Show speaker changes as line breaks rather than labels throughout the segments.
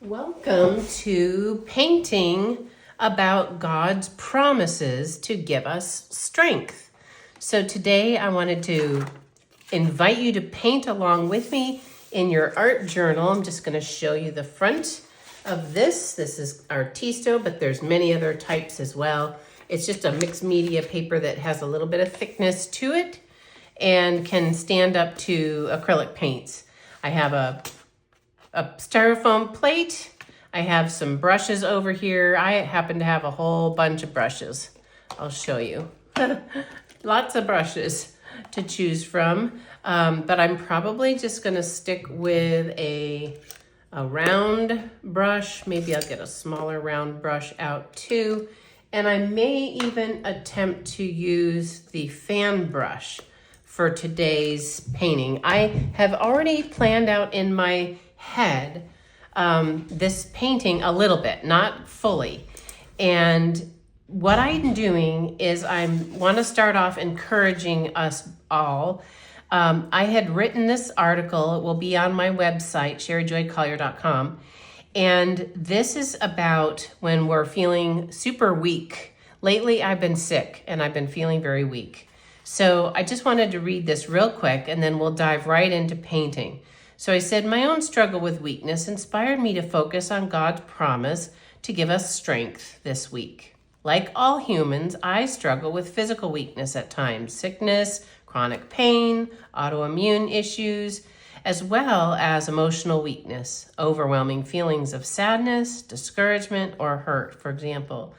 Welcome to painting about God's promises to give us strength. So today I wanted to invite you to paint along with me in your art journal. I'm just going to show you the front of this. This is Artisto, but there's many other types as well. It's just a mixed media paper that has a little bit of thickness to it and can stand up to acrylic paints. I have a styrofoam plate. I have some brushes over here. I happen to have a whole bunch of brushes. I'll show you. Lots of brushes to choose from. But I'm probably just gonna stick with a round brush. Maybe I'll get a smaller round brush out too. And I may even attempt to use the fan brush for today's painting. I have already planned out in my head this painting a little bit, not fully. And what I'm doing is I want to start off encouraging us all. I had written this article. It will be on my website, sherryjoycollier.com. And this is about when we're feeling super weak. Lately, I've been sick and I've been feeling very weak. So I just wanted to read this real quick and then we'll dive right into painting. So I said, my own struggle with weakness inspired me to focus on God's promise to give us strength this week. Like all humans, I struggle with physical weakness at times, sickness, chronic pain, autoimmune issues, as well as emotional weakness, overwhelming feelings of sadness, discouragement, or hurt, for example.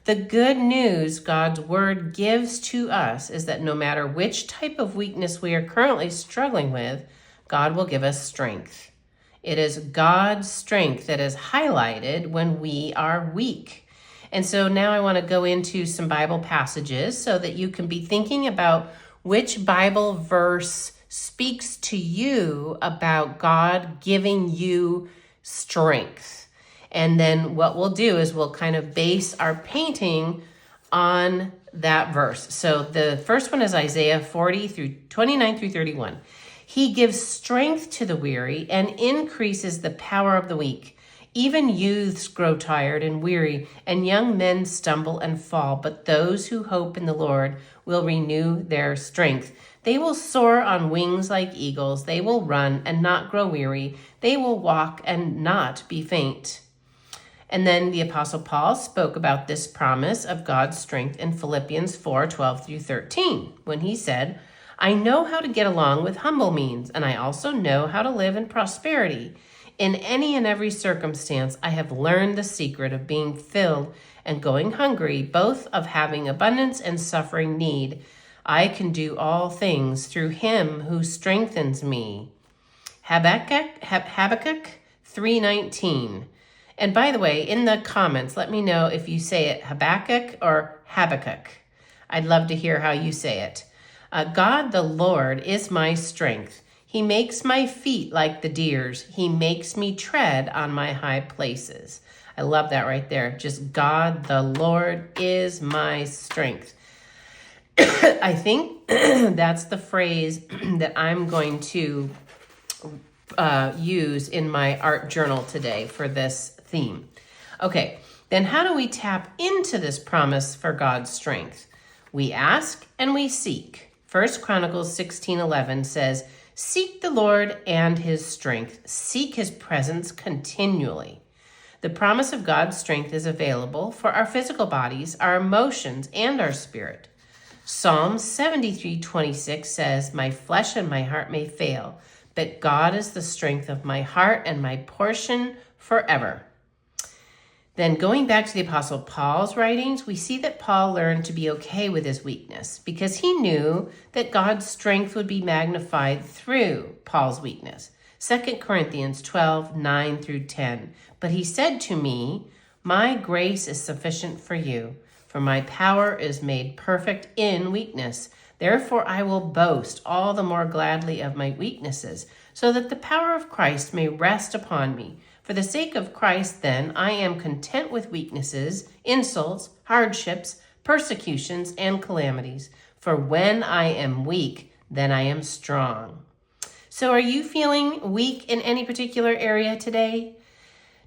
The good news God's word gives to us is that no matter which type of weakness we are currently struggling with, God will give us strength. It is God's strength that is highlighted when we are weak. And so now I want to go into some Bible passages so that you can be thinking about which Bible verse speaks to you about God giving you strength. And then what we'll do is we'll kind of base our painting on that verse. So the first one is Isaiah 29 through 31. He gives strength to the weary and increases the power of the weak. Even youths grow tired and weary, and young men stumble and fall. But those who hope in the Lord will renew their strength. They will soar on wings like eagles. They will run and not grow weary. They will walk and not be faint. And then the Apostle Paul spoke about this promise of God's strength in Philippians 4:12 through 13, when he said, I know how to get along with humble means, and I also know how to live in prosperity. In any and every circumstance, I have learned the secret of being filled and going hungry, both of having abundance and suffering need. I can do all things through him who strengthens me. Habakkuk 3:19. And by the way, in the comments, let me know if you say it Habakkuk or Habakkuk. I'd love to hear how you say it. God the Lord is my strength. He makes my feet like the deer's. He makes me tread on my high places. I love that right there. Just God the Lord is my strength. I think that's the phrase that I'm going to use in my art journal today for this theme. Okay, then how do we tap into this promise for God's strength? We ask and we seek. 1 Chronicles 16:11 says, seek the Lord and his strength. Seek his presence continually. The promise of God's strength is available for our physical bodies, our emotions, and our spirit. Psalm 73:26 says, my flesh and my heart may fail, but God is the strength of my heart and my portion forever. Then going back to the Apostle Paul's writings, we see that Paul learned to be okay with his weakness because he knew that God's strength would be magnified through Paul's weakness. 2 Corinthians 12:9 through 10. But he said to me, my grace is sufficient for you, for my power is made perfect in weakness. Therefore I will boast all the more gladly of my weaknesses, so that the power of Christ may rest upon me. For the sake of Christ, then, I am content with weaknesses, insults, hardships, persecutions, and calamities. For when I am weak, then I am strong. So are you feeling weak in any particular area today?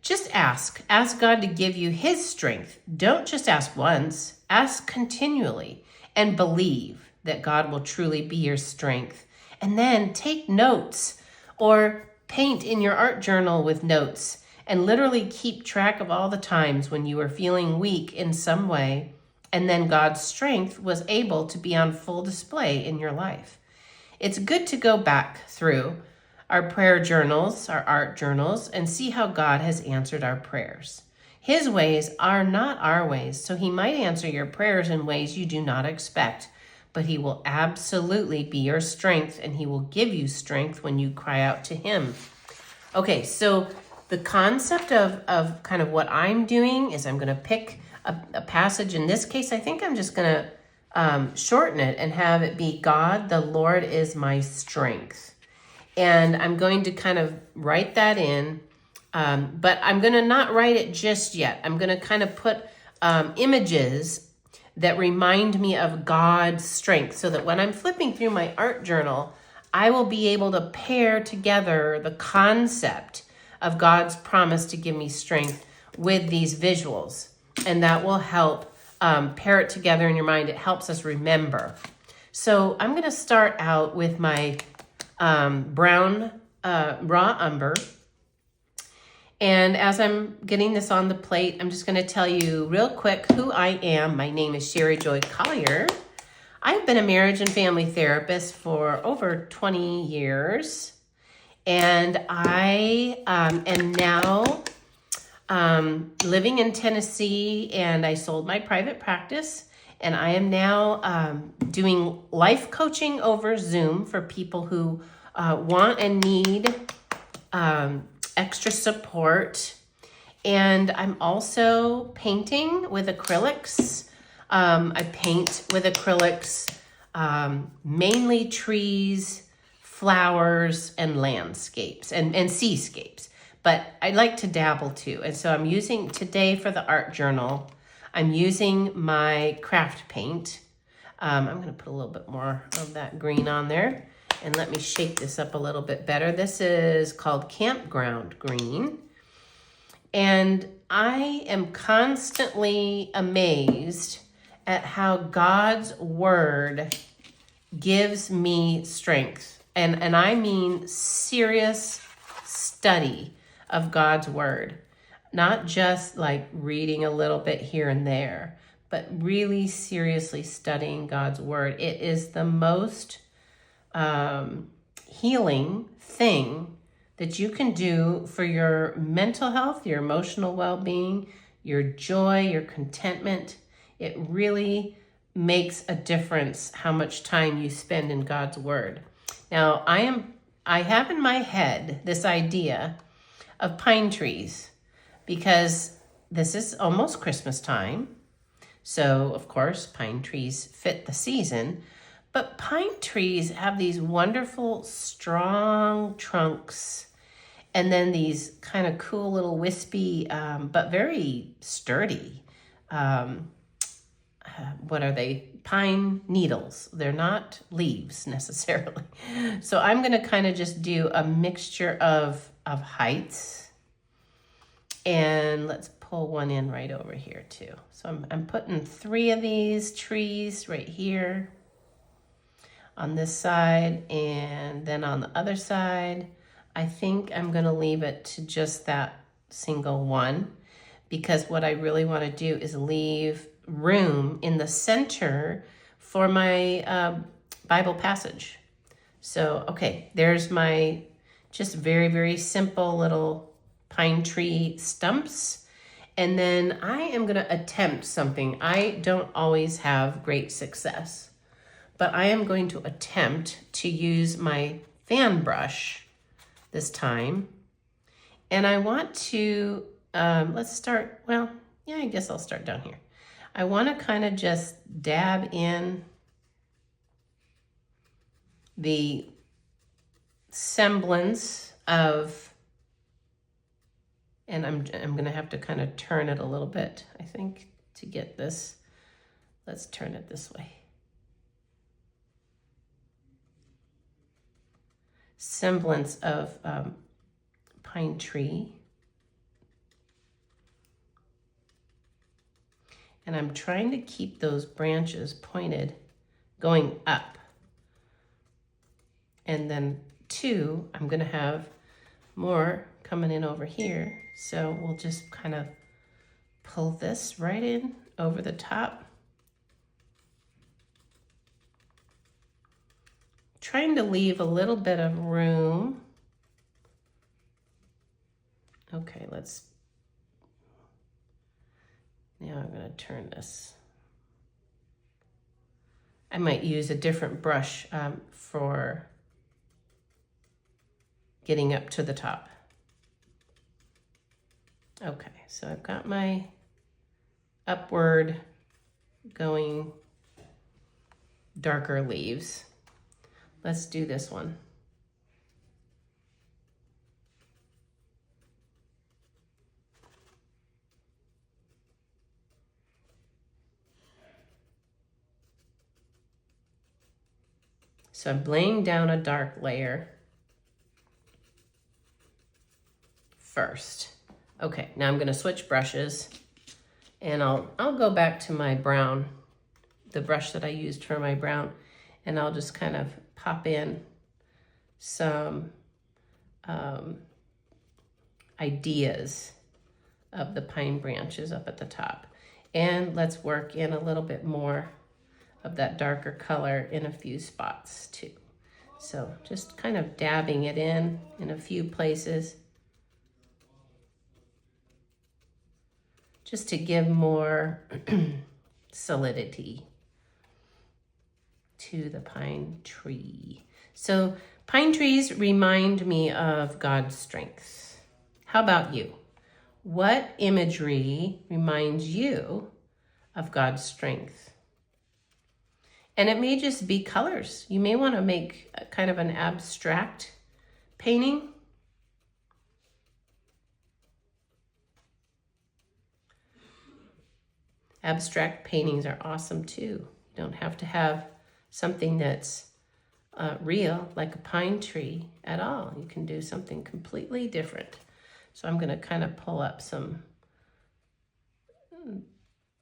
Just ask. Ask God to give you his strength. Don't just ask once. Ask continually and believe that God will truly be your strength. And then take notes or paint in your art journal with notes and literally keep track of all the times when you were feeling weak in some way, and then God's strength was able to be on full display in your life. It's good to go back through our prayer journals, our art journals, and see how God has answered our prayers. His ways are not our ways, so he might answer your prayers in ways you do not expect, but he will absolutely be your strength, and he will give you strength when you cry out to him. Okay, so the concept of kind of what I'm doing is I'm going to pick a passage. In this case, I think I'm just going to shorten it and have it be God, the Lord is my strength. And I'm going to kind of write that in, but I'm going to not write it just yet. I'm going to kind of put images that remind me of God's strength so that when I'm flipping through my art journal, I will be able to pair together the concept of God's promise to give me strength with these visuals. And that will help pair it together in your mind. It helps us remember. So I'm going to start out with my brown raw umber. And as I'm getting this on the plate, I'm just going to tell you real quick who I am. My name is Sherry Joy Collier. I've been a marriage and family therapist for over 20 years. And I am now living in Tennessee, and I sold my private practice. And I am now doing life coaching over Zoom for people who want and need extra support. And I'm also painting with acrylics. I paint with acrylics, mainly trees, flowers, and landscapes and seascapes. But I like to dabble too. And so I'm using today for the art journal, I'm using my craft paint. I'm going to put a little bit more of that green on there. And let me shake this up a little bit better. This is called Campground Green. And I am constantly amazed at how God's word gives me strength. And I mean serious study of God's word. Not just like reading a little bit here and there, but really seriously studying God's word. It is the most healing thing that you can do for your mental health, your emotional well-being, your joy, your contentment. It really makes a difference how much time you spend in God's word. Now, I have in my head this idea of pine trees because this is almost Christmas time. So, of course, pine trees fit the season. But pine trees have these wonderful, strong trunks, and then these kind of cool little wispy, but very sturdy, what are they? Pine needles. They're not leaves necessarily. So I'm going to kind of just do a mixture of heights. And let's pull one in right over here too. So I'm putting 3 of these trees right here on this side, and then on the other side. I think I'm going to leave it to just that single one, because what I really want to do is leave room in the center for my Bible passage. So, okay, there's my just very, very simple little pine tree stumps. And then I am going to attempt something. I don't always have great success, but I am going to attempt to use my fan brush this time. And I want to, let's start, well, yeah, I guess I'll start down here. I want to kind of just dab in the semblance of, and I'm going to have to kind of turn it a little bit, I think, to get this. Let's turn it this way. Semblance of pine tree And I'm trying to keep those branches pointed, going up. And then 2, I'm gonna have more coming in over here. So we'll just kind of pull this right in over the top. Trying to leave a little bit of room. Okay, now I'm gonna turn this. I might use a different brush for getting up to the top. Okay, so I've got my upward going darker leaves. Let's do this one. So I'm laying down a dark layer first. Okay, now I'm gonna switch brushes and I'll go back to my brown, the brush that I used for my brown, and I'll just kind of pop in some ideas of the pine branches up at the top. And let's work in a little bit more of that darker color in a few spots too. So just kind of dabbing it in a few places, just to give more solidity to the pine tree. So pine trees remind me of God's strength. How about you? What imagery reminds you of God's strength? And it may just be colors. You may want to make a kind of an abstract painting. Abstract paintings are awesome too. You don't have to have something that's real, like a pine tree at all. You can do something completely different. So I'm going to kind of pull up some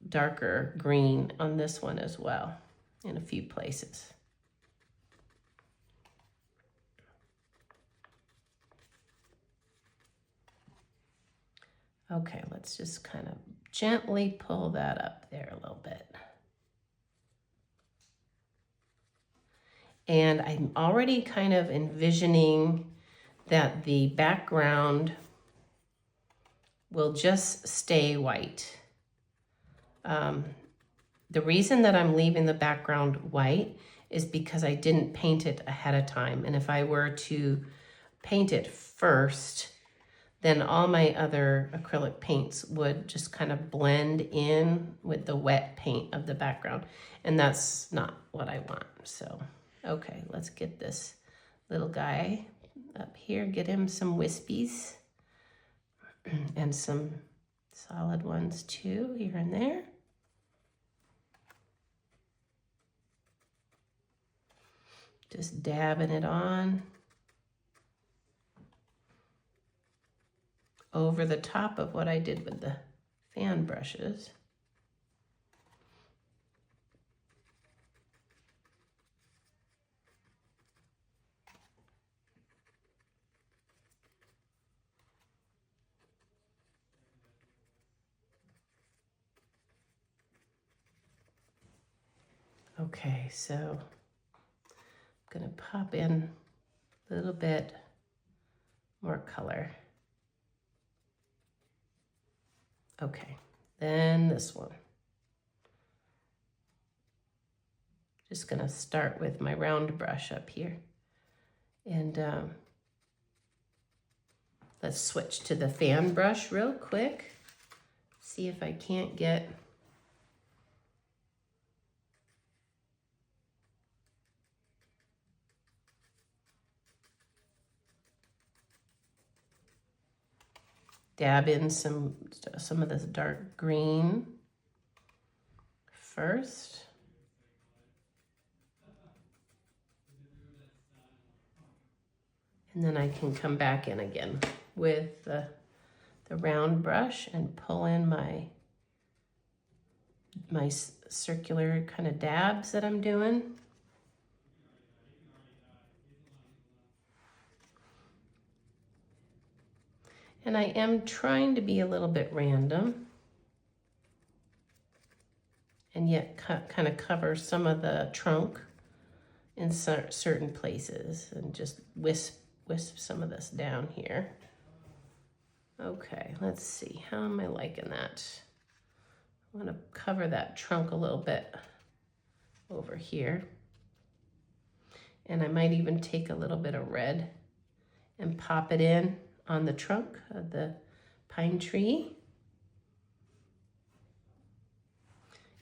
darker green on this one as well in a few places. Okay, let's just kind of gently pull that up there a little bit. And I'm already kind of envisioning that the background will just stay white. The reason that I'm leaving the background white is because I didn't paint it ahead of time. And if I were to paint it first, then all my other acrylic paints would just kind of blend in with the wet paint of the background. And that's not what I want. So, okay, let's get this little guy up here, get him some wispies and some solid ones too, here and there. Just dabbing it on over the top of what I did with the fan brushes. Okay, so I'm gonna pop in a little bit more color. Okay, then this one. Just gonna start with my round brush up here. And let's switch to the fan brush real quick. See if I can't get dab in some of this dark green first. And then I can come back in again with the round brush and pull in my my circular kind of dabs that I'm doing. And I am trying to be a little bit random and yet kind of cover some of the trunk in certain places and just wisp some of this down here. Okay, let's see. How am I liking that? I want to cover that trunk a little bit over here. And I might even take a little bit of red and pop it in on the trunk of the pine tree.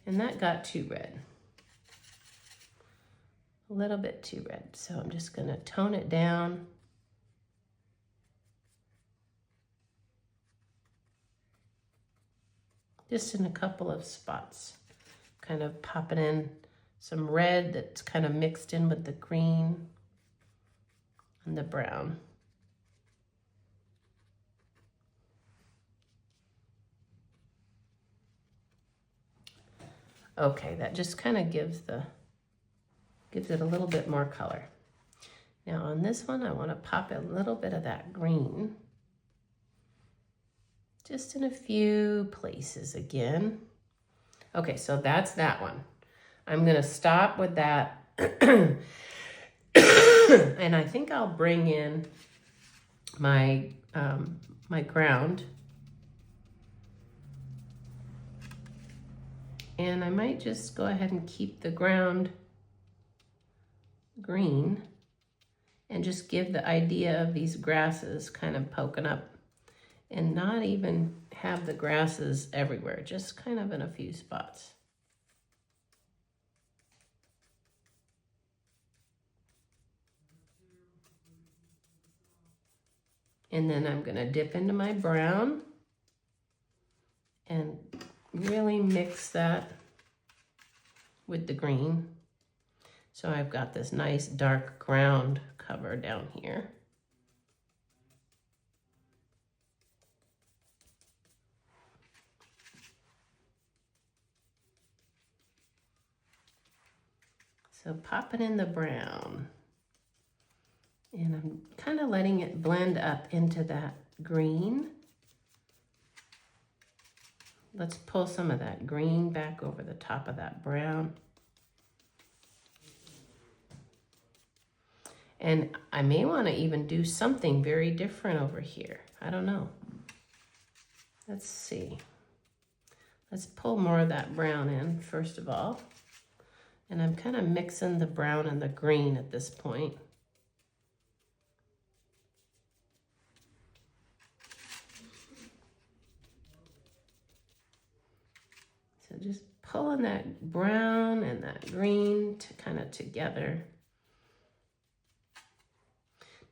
And that got too red. A little bit too red. So I'm just going to tone it down. Just in a couple of spots. Kind of popping in some red that's kind of mixed in with the green and the brown. Okay, that just kind of gives it a little bit more color. Now on this one, I want to pop a little bit of that green. Just in a few places again. Okay, so that's that one. I'm gonna stop with that. And I think I'll bring in my, my ground. And I might just go ahead and keep the ground green and just give the idea of these grasses kind of poking up and not even have the grasses everywhere, just kind of in a few spots. And then I'm gonna dip into my brown and really mix that with the green. So I've got this nice dark ground cover down here. So popping in the brown. And I'm kind of letting it blend up into that green. Let's pull some of that green back over the top of that brown. And I may want to even do something very different over here. I don't know. Let's see. Let's pull more of that brown in first of all. And I'm kind of mixing the brown and the green at this point. So just pulling that brown and that green kind of together.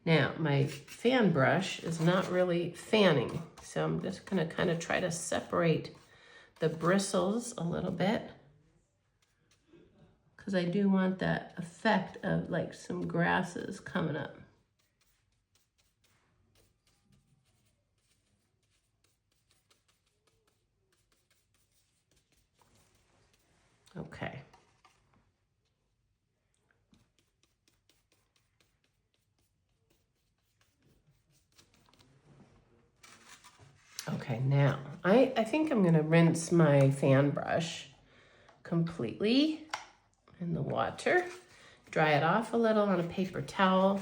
Now, my fan brush is not really fanning, so I'm just gonna kind of try to separate the bristles a little bit because I do want that effect of like some grasses coming up. Okay. Okay, now I think I'm gonna rinse my fan brush completely in the water, dry it off a little on a paper towel,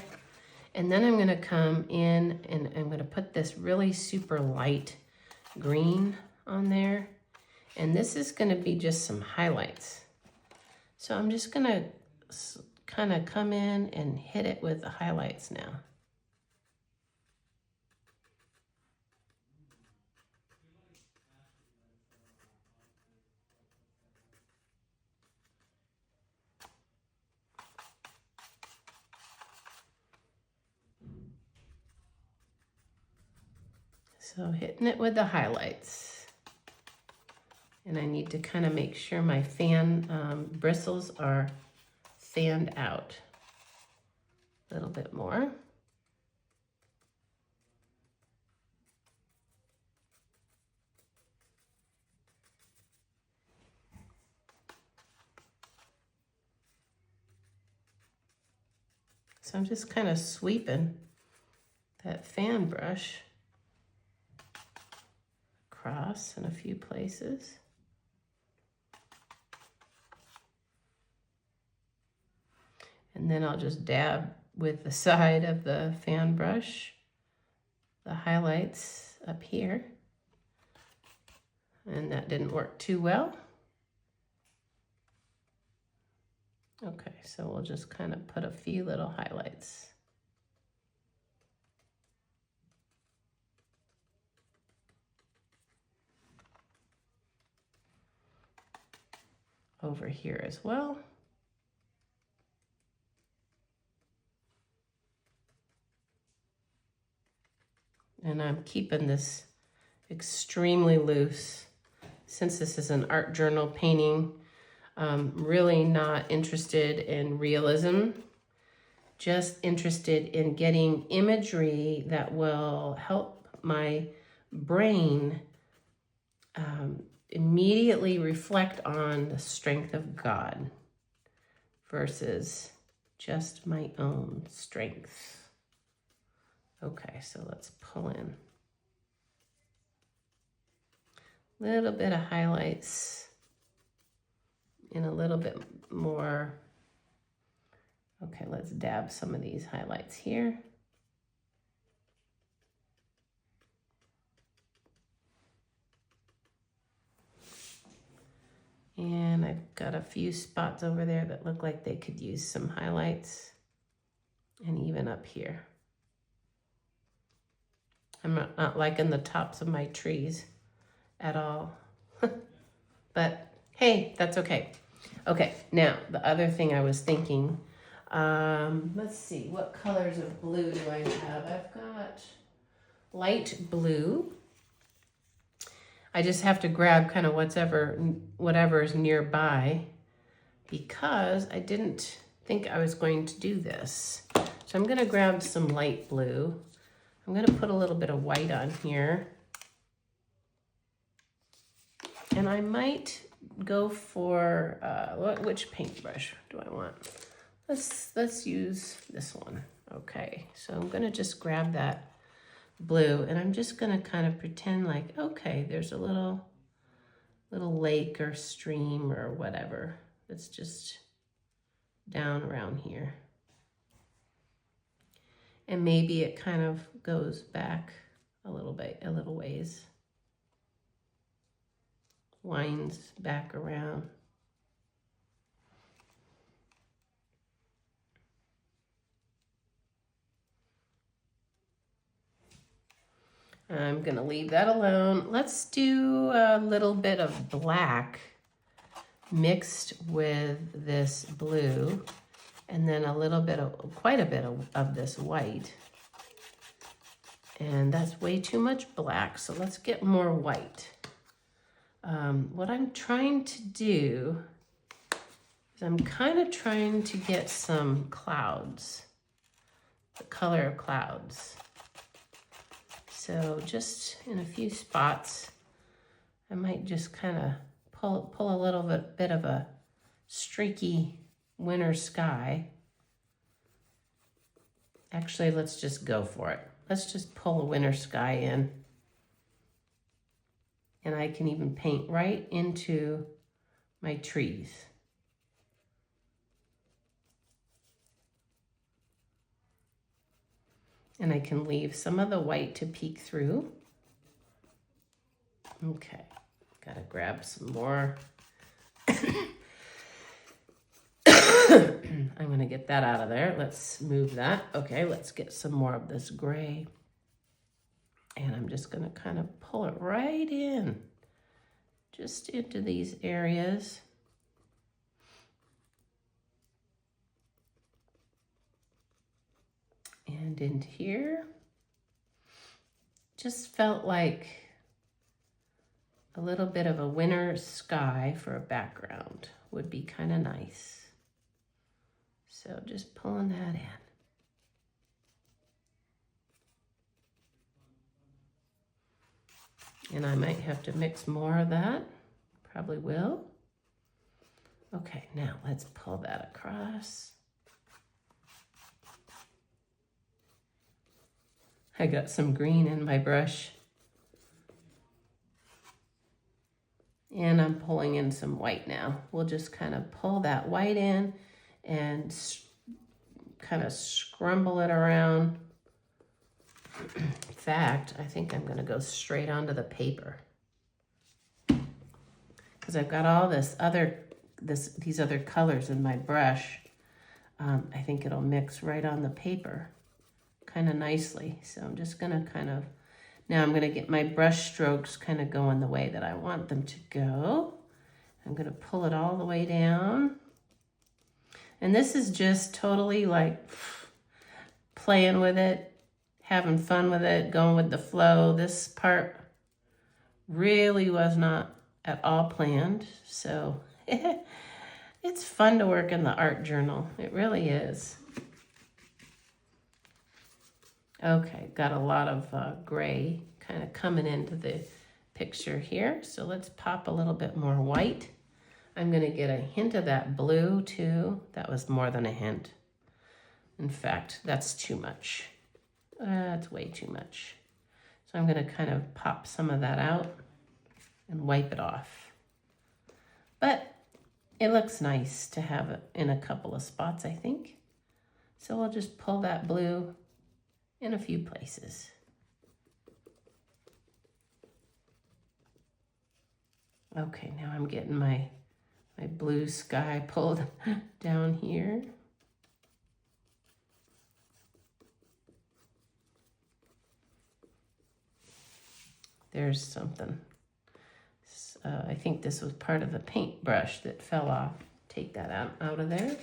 and then I'm gonna come in and I'm gonna put this really super light green on there. And this is gonna be just some highlights. So I'm just gonna kind of come in and hit it with the highlights now. So hitting it with the highlights. And I need to kind of make sure my fan bristles are fanned out a little bit more. So I'm just kind of sweeping that fan brush across in a few places. And then I'll just dab with the side of the fan brush, the highlights up here. And that didn't work too well. Okay, so we'll just kind of put a few little highlights. Over here as well. And I'm keeping this extremely loose. Since this is an art journal painting, really not interested in realism, just interested in getting imagery that will help my brain immediately reflect on the strength of God versus just my own strength. Okay, so let's pull in a little bit of highlights and a little bit more. Okay, let's dab some of these highlights here. And I've got a few spots over there that look like they could use some highlights, and even up here. I'm not liking the tops of my trees at all. But hey, that's okay. Okay, now the other thing I was thinking, let's see, what colors of blue do I have? I've got light blue. I just have to grab kind of whatever is nearby, because I didn't think I was going to do this. So I'm going to grab some light blue. I'm going to put a little bit of white on here. And I might go for, which paintbrush do I want? Let's use this one. Okay, so I'm going to just grab that blue, and I'm just going to kind of pretend like, okay, there's a little lake or stream or whatever that's just down around here. And maybe it kind of goes back a little ways. Winds back around. I'm gonna leave that alone. Let's do a little bit of black mixed with this blue, and then quite a bit of this white. And that's way too much black, so let's get more white. What I'm trying to do is I'm kind of trying to get some clouds, the color of clouds. So just in a few spots, I might just kind of pull a little bit of a streaky winter sky. Actually, let's just go for it. Let's just pull a winter sky in. And I can even paint right into my trees. And I can leave some of the white to peek through. Okay, gotta grab some more. I'm gonna get that out of there. Let's move that. Okay, let's get some more of this gray. And I'm just gonna kind of pull it right in, just into these areas. And into here. Just felt like a little bit of a winter sky for a background would be kind of nice. So just pulling that in. And I might have to mix more of that. Probably will. Okay, now let's pull that across. I got some green in my brush. And I'm pulling in some white now. We'll just kind of pull that white in and kind of scrumble it around. In fact, I think I'm going to go straight onto the paper because I've got all these other colors in my brush. I think it'll mix right on the paper kind of nicely. So I'm just going to now I'm going to get my brush strokes kind of going the way that I want them to go. I'm going to pull it all the way down. And this is just totally like playing with it, having fun with it, going with the flow. This part really was not at all planned. So it's fun to work in the art journal. It really is. Okay, got a lot of gray kind of coming into the picture here. So let's pop a little bit more white. I'm going to get a hint of that blue too. That was more than a hint. In fact, that's too much. That's way too much. So I'm going to kind of pop some of that out and wipe it off. But it looks nice to have it in a couple of spots, I think. So we'll just pull that blue in a few places. Okay, now I'm getting my blue sky pulled down here. There's something. I think this was part of the paintbrush that fell off. Take that out of there.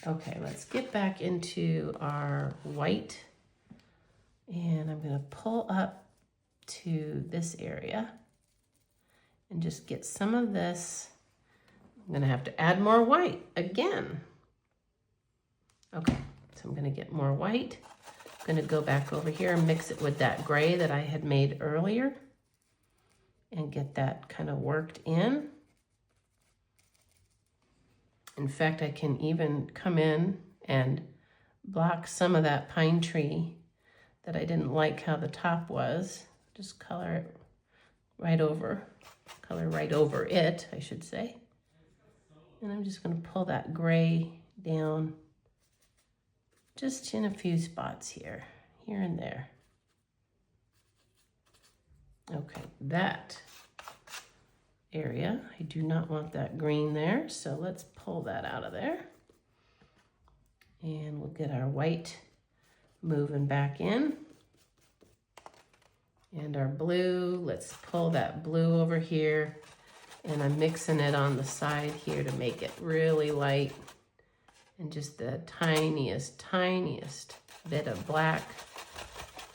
Okay, let's get back into our white. And I'm going to pull up to this area and just get some of this. I'm going to have to add more white again. Okay, so I'm going to get more white. I'm going to go back over here and mix it with that gray that I had made earlier and get that kind of worked in. In fact, I can even come in and block some of that pine tree that I didn't like how the top was. Just color it right over, color right over it, I should say. And I'm just going to pull that gray down just in a few spots here and there. Okay, that area, I do not want that green there, so let's pull that out of there. And we'll get our white moving back in. And our blue, let's pull that blue over here. And I'm mixing it on the side here to make it really light. And just the tiniest bit of black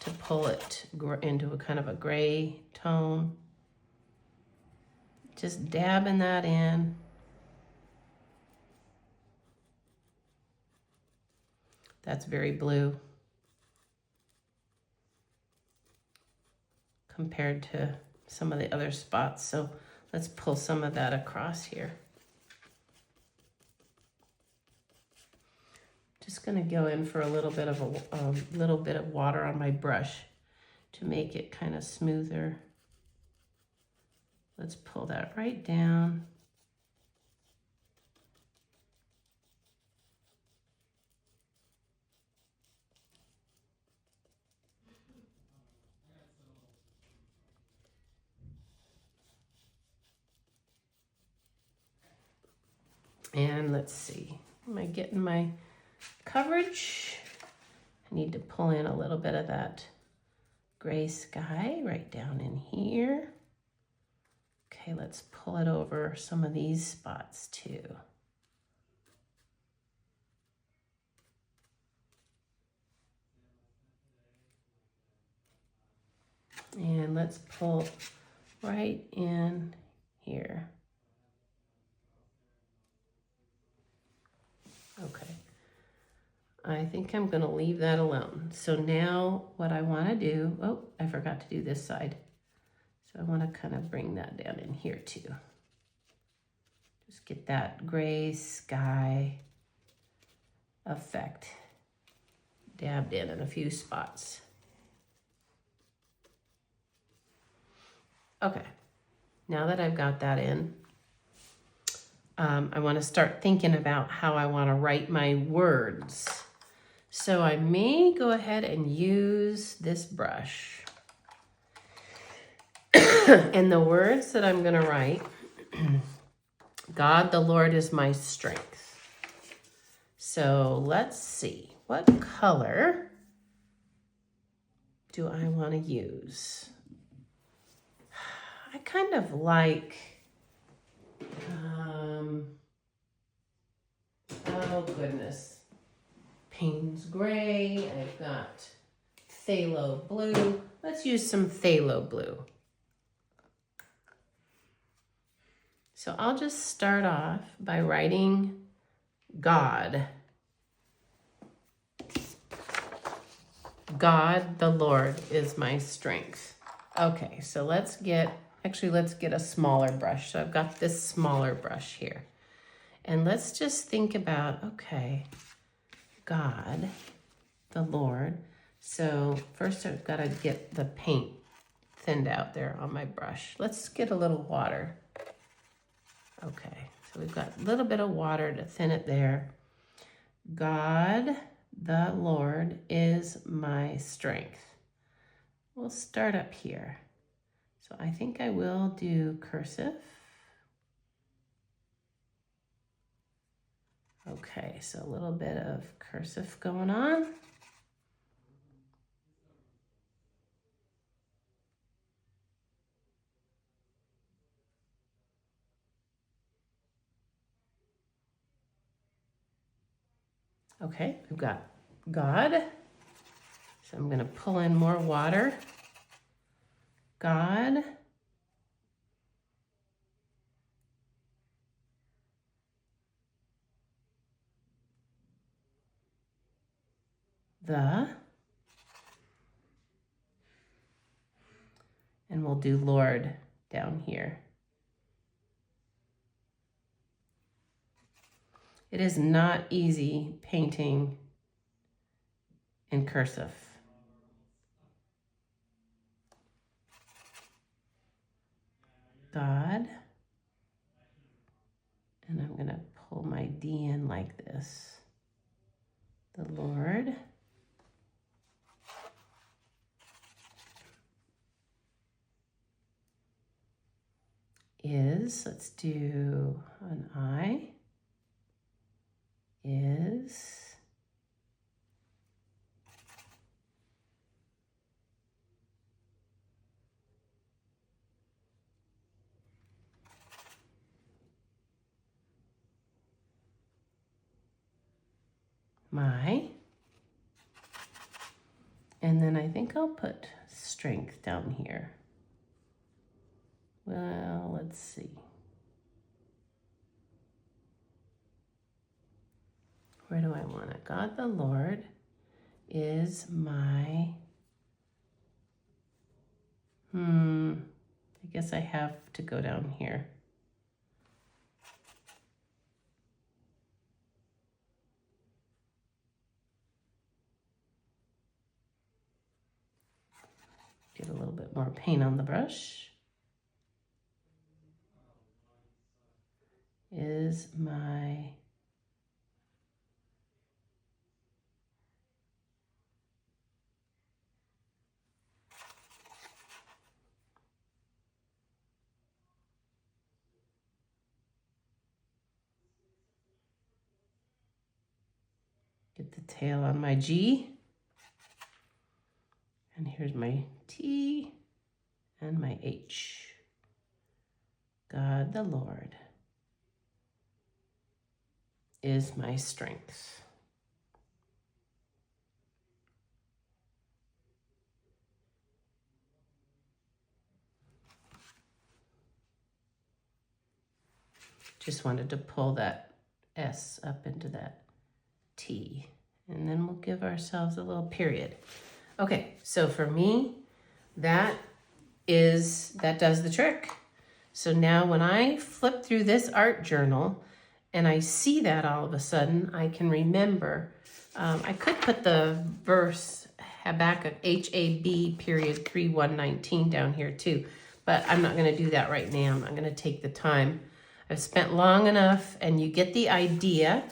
to pull it into a kind of a gray tone. Just dabbing that in. That's very blue compared to some of the other spots. So let's pull some of that across here. Just gonna go in for a little bit of water on my brush to make it kind of smoother. Let's pull that right down. And let's see, am I getting my coverage? I need to pull in a little bit of that gray sky right down in here. Okay, let's pull it over some of these spots too. And let's pull right in here. Okay, I think I'm gonna leave that alone. So now what I wanna do, oh, I forgot to do this side. So I wanna kind of bring that down in here too. Just get that gray sky effect dabbed in a few spots. Okay, now that I've got that in, I want to start thinking about how I want to write my words. So I may go ahead and use this brush. And the words that I'm going to write, God the Lord is my strength. So let's see, what color do I want to use? I kind of like, oh goodness, Payne's gray. I've got phthalo blue. Let's use some phthalo blue. So I'll just start off by writing God. God the Lord is my strength. Okay, so let's get a smaller brush. So I've got this smaller brush here. And let's just think about, okay, God, the Lord. So first I've got to get the paint thinned out there on my brush. Let's get a little water. Okay, so we've got a little bit of water to thin it there. God, the Lord is my strength. We'll start up here. So I think I will do cursive. Okay, so a little bit of cursive going on. Okay, we've got God. So I'm going to pull in more water. God. The. And we'll do Lord down here. It is not easy painting in cursive. God. And I'm going to pull my D in like this. The Lord is, let's do an I, is my, and then I think I'll put strength down here. Well, let's see. Where do I want it? God the Lord is my, I guess I have to go down here. Get a little bit more paint on the brush. Is my, get the tail on my G. And here's my T and my H. God the Lord is my strength. Just wanted to pull that S up into that T. And then we'll give ourselves a little period. Okay, so for me, that does the trick. So now when I flip through this art journal and I see that all of a sudden, I can remember. I could put the verse Habakkuk, HAB period 3:119 down here too. but I'm not going to do that right now. I'm not going to take the time. I've spent long enough, and you get the idea.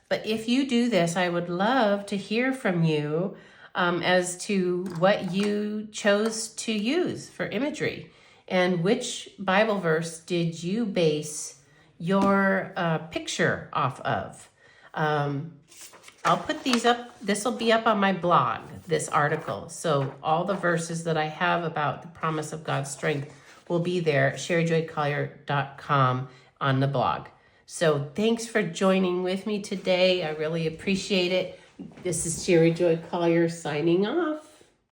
But if you do this, I would love to hear from you as to what you chose to use for imagery, and which Bible verse did you base your picture off of. I'll put these up. This will be up on my blog, this article. So all the verses that I have about the promise of God's strength will be there at sherryjoycollier.com on the blog. So thanks for joining with me today. I really appreciate it. This is Sherry Joy Collier signing off.